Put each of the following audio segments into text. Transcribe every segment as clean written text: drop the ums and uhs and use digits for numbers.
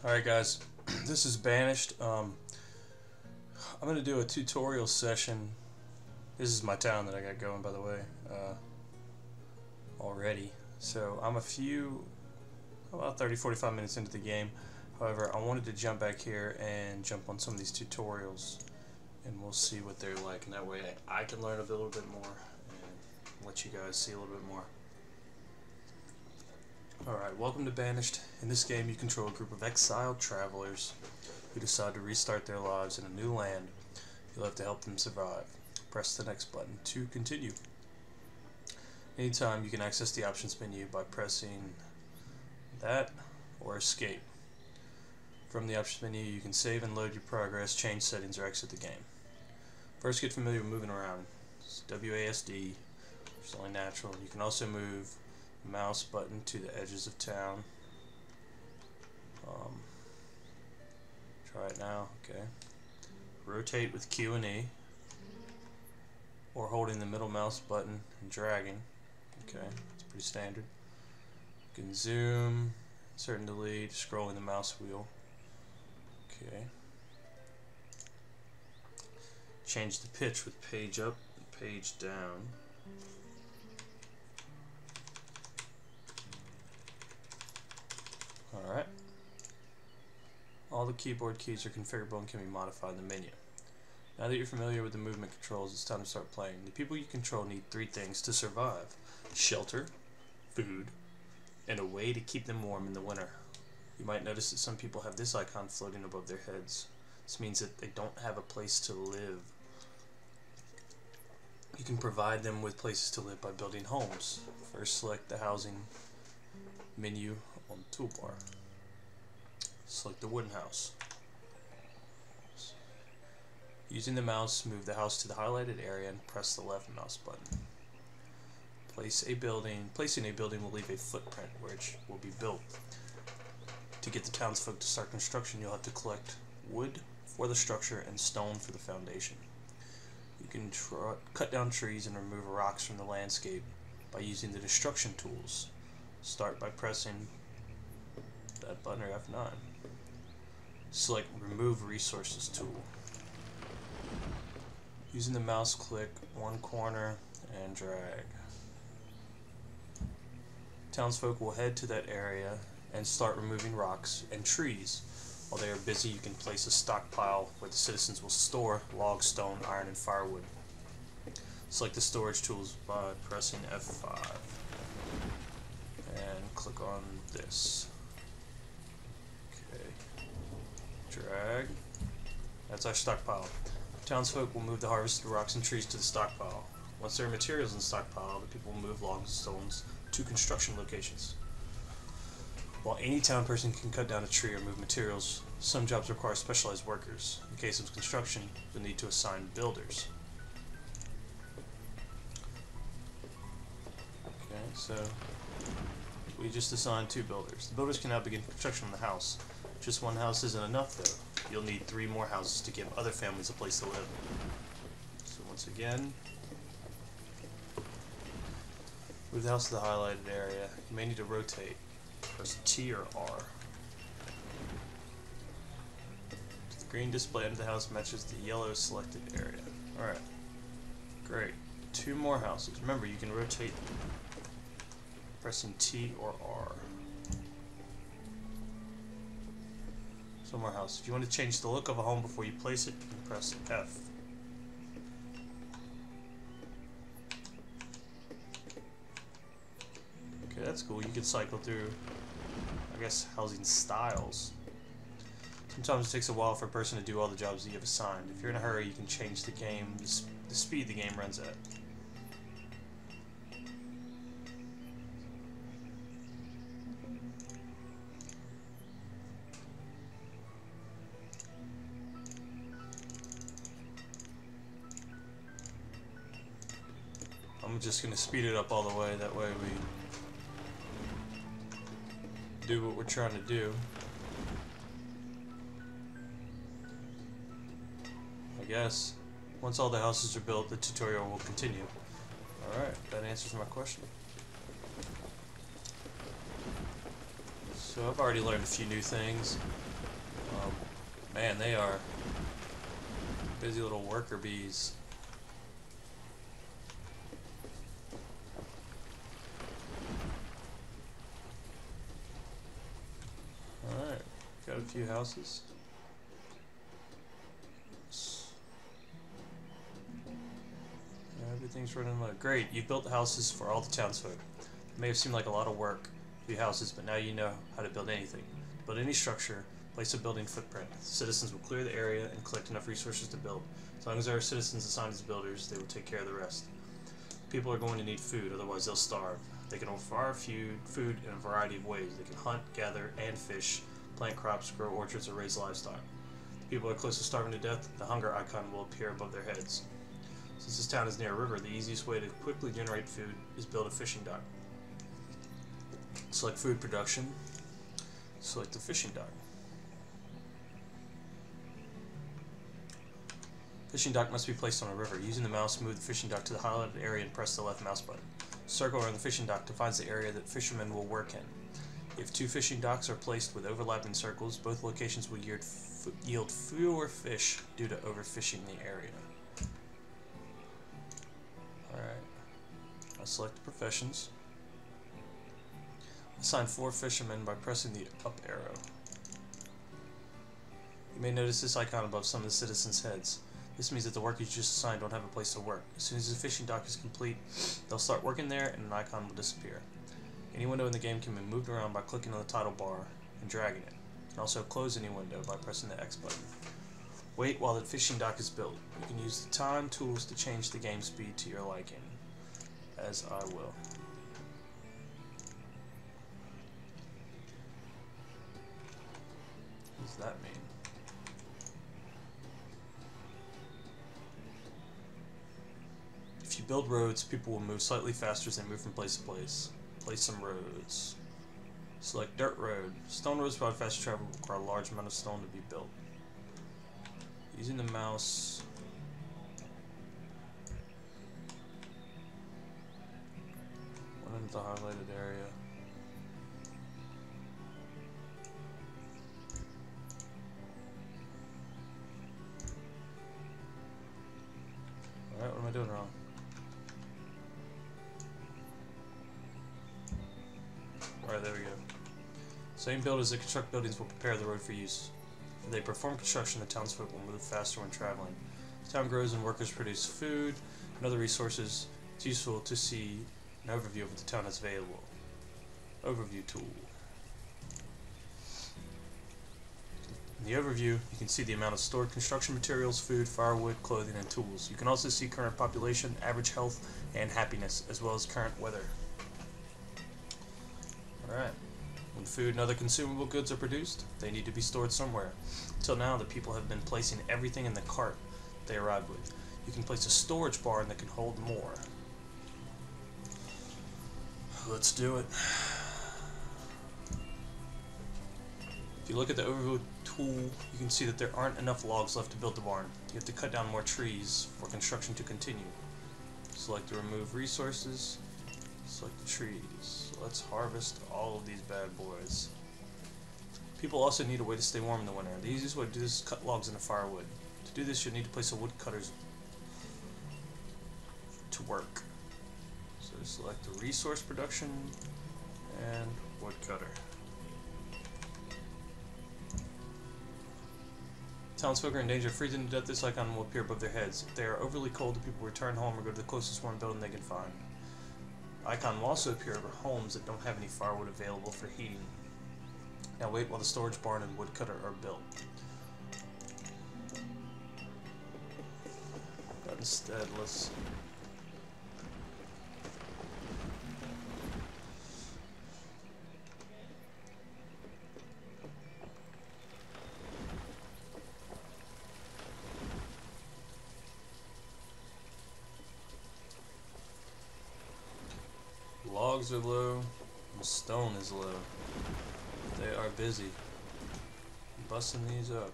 Alright guys, this is Banished. I'm going to do a tutorial session. This is my town that I got going, by the way, already. So I'm about 30-45 minutes into the game. However, I wanted to jump back here and jump on some of these tutorials, and we'll see what they're like, and that way I can learn a little bit more and let you guys see a little bit more. Alright, welcome to Banished. In this game you control a group of exiled travelers who decide to restart their lives in a new land. You'll have to help them survive. Press the next button to continue. Anytime you can access the options menu by pressing that or escape. From the options menu you can save and load your progress, change settings, or exit the game. First, get familiar with moving around. It's WASD, which is only natural. You can also move mouse button to the edges of town. Try it now. Okay. Rotate with Q and E, or holding the middle mouse button and dragging. Okay, it's pretty standard. You can zoom, insert and delete, scrolling the mouse wheel. Okay. Change the pitch with page up and page down. Alright. All the keyboard keys are configurable and can be modified in the menu. Now that you're familiar with the movement controls, it's time to start playing. The people you control need three things to survive: shelter, food, and a way to keep them warm in the winter. You might notice that some people have this icon floating above their heads. This means that they don't have a place to live. You can provide them with places to live by building homes. First, select the housing menu on the toolbar. Select the wooden house. Using the mouse, move the house to the highlighted area and press the left mouse button. Placing a building will leave a footprint which will be built. To get the townsfolk to start construction, you'll have to collect wood for the structure and stone for the foundation. You can cut down trees and remove rocks from the landscape by using the destruction tools. Start by pressing that button or F9. Select Remove Resources tool. Using the mouse, click one corner and drag. Townsfolk will head to that area and start removing rocks and trees. While they are busy, you can place a stockpile where the citizens will store logs, stone, iron, and firewood. Select the storage tools by pressing F5 and click on this. Okay. Drag. That's our stockpile. Townsfolk will move the harvested rocks and trees to the stockpile. Once there are materials in the stockpile, the people will move logs and stones to construction locations. While any town person can cut down a tree or move materials, some jobs require specialized workers. In case of construction, you'll need to assign builders. Okay, so we just assigned 2 builders. The builders can now begin construction on the house. Just one house isn't enough though. You'll need 3 more houses to give other families a place to live. So once again, move the house to the highlighted area. You may need to rotate. Press T or R. The green display under the house matches the yellow selected area. Alright. Great. 2 more houses. Remember, you can rotate pressing T or R. Some more houses. If you want to change the look of a home before you place it, you can press F. Okay, that's cool. You can cycle through, I guess, housing styles. Sometimes it takes a while for a person to do all the jobs that you have assigned. If you're in a hurry, you can change the speed the game runs at. I'm just going to speed it up all the way, that way we do what we're trying to do. I guess. Once all the houses are built, the tutorial will continue. Alright, that answers my question. So I've already learned a few new things. Man, they are busy little worker bees. Alright, got a few houses. Everything's running low. Great, you've built houses for all the townsfolk. It may have seemed like a lot of work, a few houses, but now you know how to build anything. To build any structure, place a building footprint. Citizens will clear the area and collect enough resources to build. As long as there are citizens assigned as builders, they will take care of the rest. People are going to need food, otherwise they'll starve. They can acquire food in a variety of ways. They can hunt, gather, and fish, plant crops, grow orchards, or raise livestock. If people are close to starving to death, the hunger icon will appear above their heads. Since this town is near a river, the easiest way to quickly generate food is build a fishing dock. Select food production. Select the fishing dock. Fishing dock must be placed on a river. Using the mouse, move the fishing dock to the highlighted area and press the left mouse button. Circle around the fishing dock defines the area that fishermen will work in. If two fishing docks are placed with overlapping circles, both locations will yield fewer fish due to overfishing the area. Alright, I'll select the professions. Assign 4 fishermen by pressing the up arrow. You may notice this icon above some of the citizens' heads. This means that the workers you just assigned don't have a place to work. As soon as the fishing dock is complete, they'll start working there and an icon will disappear. Any window in the game can be moved around by clicking on the title bar and dragging it. You can also close any window by pressing the X button. Wait while the fishing dock is built. You can use the time tools to change the game speed to your liking, as I will. What does that mean? If you build roads, people will move slightly faster as they move from place to place. Place some roads. Select dirt road. Stone roads provide faster travel but require a large amount of stone to be built. Using the mouse. Went into the highlighted area. Alright, what am I doing wrong? Alright, there we go. Same builders that construct buildings will prepare the road for use. If they perform construction, the townsfolk will move faster when traveling. As the town grows and workers produce food and other resources, it's useful to see an overview of what the town has available. Overview tool. In the overview, you can see the amount of stored construction materials, food, firewood, clothing, and tools. You can also see current population, average health, and happiness, as well as current weather. Alright. When food and other consumable goods are produced, they need to be stored somewhere. Until now, the people have been placing everything in the cart they arrived with. You can place a storage barn that can hold more. Let's do it. If you look at the overview tool, you can see that there aren't enough logs left to build the barn. You have to cut down more trees for construction to continue. Select the remove resources. Select the trees. Let's harvest all of these bad boys. People also need a way to stay warm in the winter. The easiest way to do this is cut logs into firewood. To do this, you'll need to place a woodcutters to work. So select the resource production and woodcutter. Townsfolk are in danger of freezing to death. This icon will appear above their heads. If they are overly cold, the people return home or go to the closest warm building they can find. The icon will also appear over homes that don't have any firewood available for heating. Now wait while the storage barn and woodcutter are built. But instead, let's... Logs are low, and stone is low. They are busy busting these up.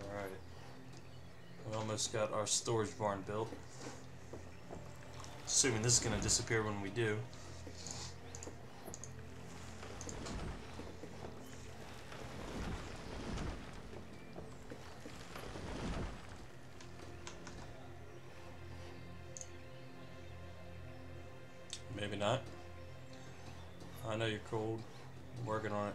Alright. just got our storage barn built. Assuming this is going to disappear when we do. Maybe not. I know you're cold. I'm working on it.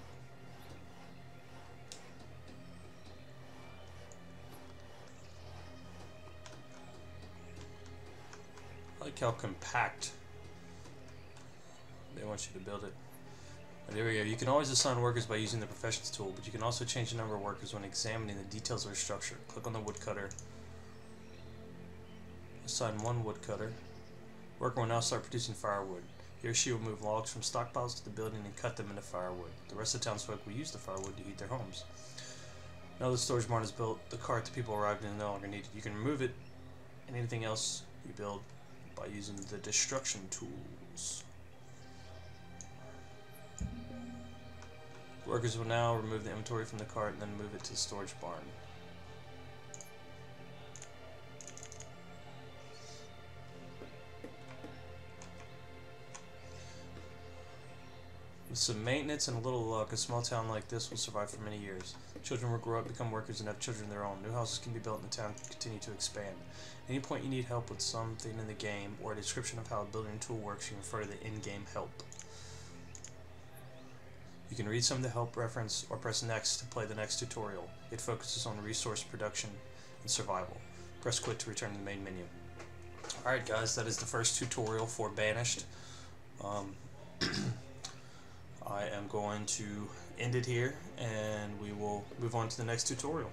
I like how compact they want you to build it. But there we go. You can always assign workers by using the professions tool, but you can also change the number of workers when examining the details of a structure. Click on the woodcutter. Assign one woodcutter. Worker will now start producing firewood. He or she will move logs from stockpiles to the building and cut them into firewood. The rest of the townsfolk will use the firewood to heat their homes. Now the storage barn is built, the cart the people arrived in is no longer needed. You can remove it and anything else you build by using the destruction tools. Workers will now remove the inventory from the cart and then move it to the storage barn. With some maintenance and a little luck, a small town like this will survive for many years. Children will grow up, become workers, and have children of their own. New houses can be built and the town can continue to expand. At any point you need help with something in the game, or a description of how a building tool works, you refer to the in-game help. You can read some of the help reference, or press next to play the next tutorial. It focuses on resource production and survival. Press quit to return to the main menu. Alright guys, that is the first tutorial for Banished. I am going to end it here, and we will move on to the next tutorial.